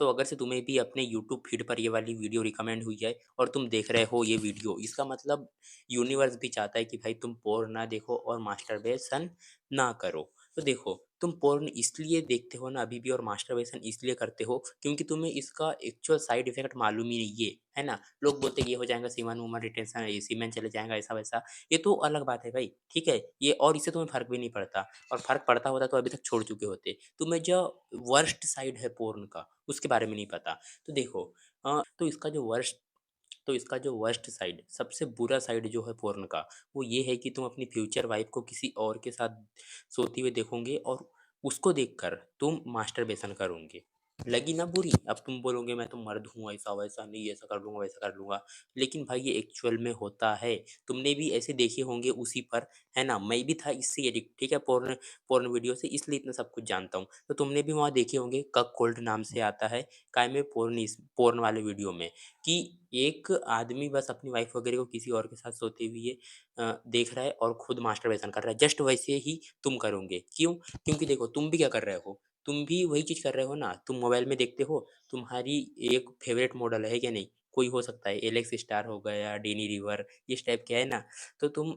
तो अगर से तुम्हें भी अपने यूट्यूब फीड पर ये वाली वीडियो रिकमेंड हुई है और तुम देख रहे हो ये वीडियो, इसका मतलब यूनिवर्स भी चाहता है कि भाई तुम पोर्न ना देखो और मास्टरबेशन ना करो। तो देखो, तुम पोर्न इसलिए देखते हो ना अभी भी और मास्टरबेशन इसलिए करते हो क्योंकि तुम्हें इसका एक्चुअल साइड इफेक्ट मालूम ही नहीं है ना? लोग बोलते हैं ये हो जाएगा, सीमन-वूमन रिटेंशन, ये सीमेन चले जाएगा, ऐसा-वैसा। ये तो अलग बात है भाई, ठीक है? ये और इससे तुम्हें फ़र्क भी नहीं पड़ता और फ़र्क पड़ता होता तो अभी तक छोड़ चुके होते। तुम्हें जो वर्स्ट साइड है पोर्न का, उसके बारे में नहीं पता। तो देखो तो इसका जो वर्स्ट साइड, सबसे बुरा साइड जो है पोर्न का, वो ये है कि तुम अपनी फ्यूचर वाइफ़ को किसी और के साथ सोते हुए देखोगे और उसको देखकर तुम मास्टरबेशन करोगे। लगी ना बुरी? अब तुम बोलोगे मैं तो मर्द हूँ, ऐसा-वैसा नहीं, ऐसा कर लूँगा, वैसा कर लूँगा। लेकिन भाई ये एक्चुअल में होता है। तुमने भी ऐसे देखे होंगे उसी पर, है ना? मैं भी था इससे एडिक्ट, ठीक है? पोर्न पोर्न वीडियो से, इसलिए इतना सब कुछ जानता हूँ। तो तुमने भी वहाँ देखे होंगे, कक कोल्ड नाम से आता है, काय में पोर्न वाले वीडियो में, कि एक आदमी बस अपनी वाइफ़ वगैरह को किसी और के साथ सोते हुए देख रहा है और खुद मास्टरबेशन कर रहा है। जस्ट वैसे ही तुम करोगे। क्यों? क्योंकि देखो, तुम भी क्या कर रहे हो? तुम भी वही चीज़ कर रहे हो ना। तुम मोबाइल में देखते हो, तुम्हारी एक फ़ेवरेट मॉडल है क्या नहीं? कोई हो सकता है, एलेक्स स्टार हो गया, डेनी रीवर, इस टाइप के, है ना? तो तुम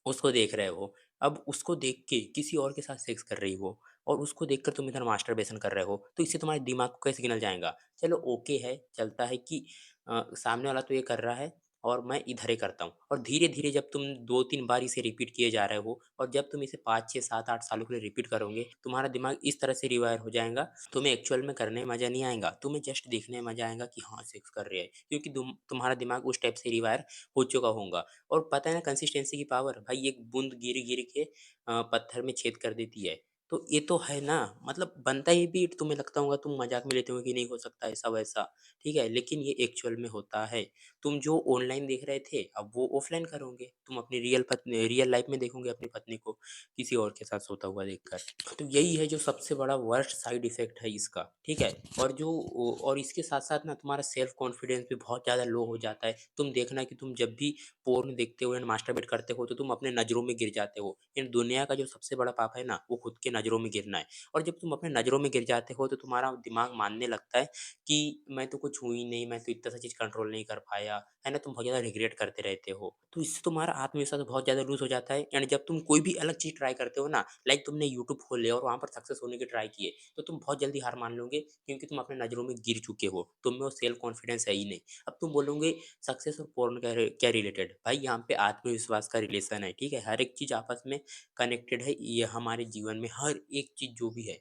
उसको देख रहे हो। अब उसको देख के किसी और के साथ सेक्स कर रही हो और उसको देखकर तुम इधर मास्टरबेशन कर रहे हो, तो इससे तुम्हारे दिमाग को कैसे सिग्नल जाएगा? चलो ओके है, चलता है कि सामने वाला तो ये कर रहा है और मैं इधर ही करता हूँ, और धीरे-धीरे जब तुम 2-3 बार इसे रिपीट किए जा रहे हो और जब तुम इसे 5, 6, 7, 8 सालों के लिए रिपीट करोगे, तुम्हारा दिमाग इस तरह से रिवायर हो जाएगा, तुम्हें एक्चुअल में करने में मज़ा नहीं आएगा, तुम्हें जस्ट देखने में मज़ा आएगा कि हाँ, सेक्स कर रहे हैं, क्योंकि तुम्हारा दिमाग उस टाइप से रिवायर हो चुका होगा। और पता है ना कंसिस्टेंसी की पावर, भाई एक बूंद गिर-गिर के पत्थर में छेद कर देती है। तो ये तो है ना, मतलब बनता ही भी, तुम्हें लगता होगा, तुम मज़ाक में लेते हो कि नहीं हो सकता ऐसा-वैसा, ठीक है? लेकिन ये एक्चुअल में होता है। तुम जो ऑनलाइन देख रहे थे, अब वो ऑफ़लाइन करोगे। तुम अपनी रियल लाइफ़ में देखोगे अपनी पत्नी को किसी और के साथ सोता हुआ देखकर। तो यही है जो सबसे बड़ा वर्स्ट साइड इफ़ेक्ट है इसका, ठीक है? और इसके साथ-साथ ना तुम्हारा सेल्फ कॉन्फिडेंस भी बहुत ज़्यादा लो हो जाता है। तुम देखना कि तुम जब भी पोर्न देखते हो या मास्टरबेट करते हो, तो तुम अपने नज़रों में गिर जाते हो। इन दुनिया का जो सबसे बड़ा पाप है ना, वो खुद के नज़रों में गिरना है। और जब तुम अपने नज़रों में गिर जाते हो, तो तुम्हारा दिमाग मानने लगता है कि मैं तो कुछ हूँ ही नहीं, मैं तो इतना सा चीज़ कंट्रोल नहीं कर पाया, है ना? तुम बहुत ज़्यादा रिग्रेट करते रहते हो। तो इससे तुम्हारा आत्मविश्वास बहुत ज़्यादा लूज़ हो जाता है, एंड जब तुम कोई भी अलग चीज़ ट्राई करते हो ना, लाइक तुमने यूट्यूब खोल लिया और वहाँ पर सक्सेस होने की ट्राई किए, तो तुम बहुत जल्दी हार मान लोगे, क्योंकि तुम अपने नज़रों में गिर चुके हो। तुम में वो सेल्फ कॉन्फिडेंस है ही नहीं। अब तुम बोलोगे सक्सेस और पोर्न क्या रिलेटेड? भाई यहाँ पे आत्मविश्वास का रिलेशन है, ठीक है? हर एक चीज़ आपस में कनेक्टेड है, ये हमारे जीवन में हर एक चीज़ जो भी है,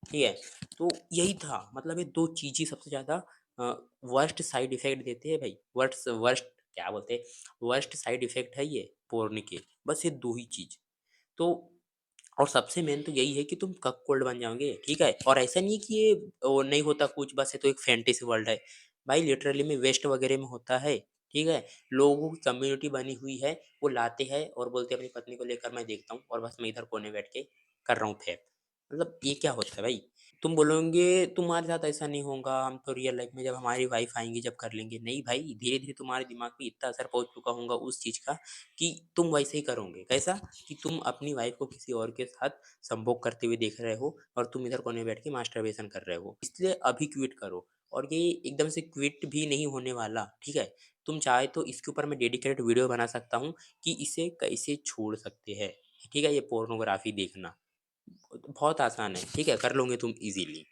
ठीक है? तो यही था, मतलब ये 2 चीज़ ही सबसे ज़्यादा अ, वर्स्ट साइड इफ़ेक्ट देते हैं भाई। वर्स्ट वर्स्ट क्या बोलते हैं, वर्स्ट साइड इफ़ेक्ट है ये पोर्न के, बस ये 2 ही चीज़। तो और सबसे मेन तो यही है कि तुम कप कोल्ड बन जाओगे, ठीक है? और ऐसा नहीं है कि ये वो नहीं होता कुछ, बस ये तो एक फैंटेसी वर्ल्ड है। भाई लिटरली में वेस्ट वगैरह में होता है, ठीक है? लोगों की कम्युनिटी बनी हुई है, वो लाते हैं और बोलते हैं अपनी पत्नी को लेकर मैं देखता हूँ और बस मैं इधर कोने बैठ के कर रहा हूँ फेप। मतलब ये क्या होता है भाई? तुम बोलोगे तुम्हारे साथ ऐसा नहीं होगा, हम तो रियल लाइफ में जब हमारी वाइफ़ आएँगी जब कर लेंगे। नहीं भाई, धीरे-धीरे तुम्हारे दिमाग पे इतना असर पहुँच चुका होगा उस चीज़ का कि तुम वैसे ही करोगे। कैसा? कि तुम अपनी वाइफ़ को किसी और के साथ संभोग करते हुए देख रहे हो और तुम इधर कोने में बैठ के मास्टरबेशन कर रहे हो। इसलिए अभी क्विट करो, और ये एकदम से क्विट भी नहीं होने वाला, ठीक है? तुम चाहे तो इसके ऊपर मैं डेडिकेटेड वीडियो बना सकता हूँ कि इसे कैसे छोड़ सकते हैं, ठीक है? ये पोर्नोग्राफ़ी देखना। बहुत आसान है, ठीक है? कर लोगे तुम ईज़िली।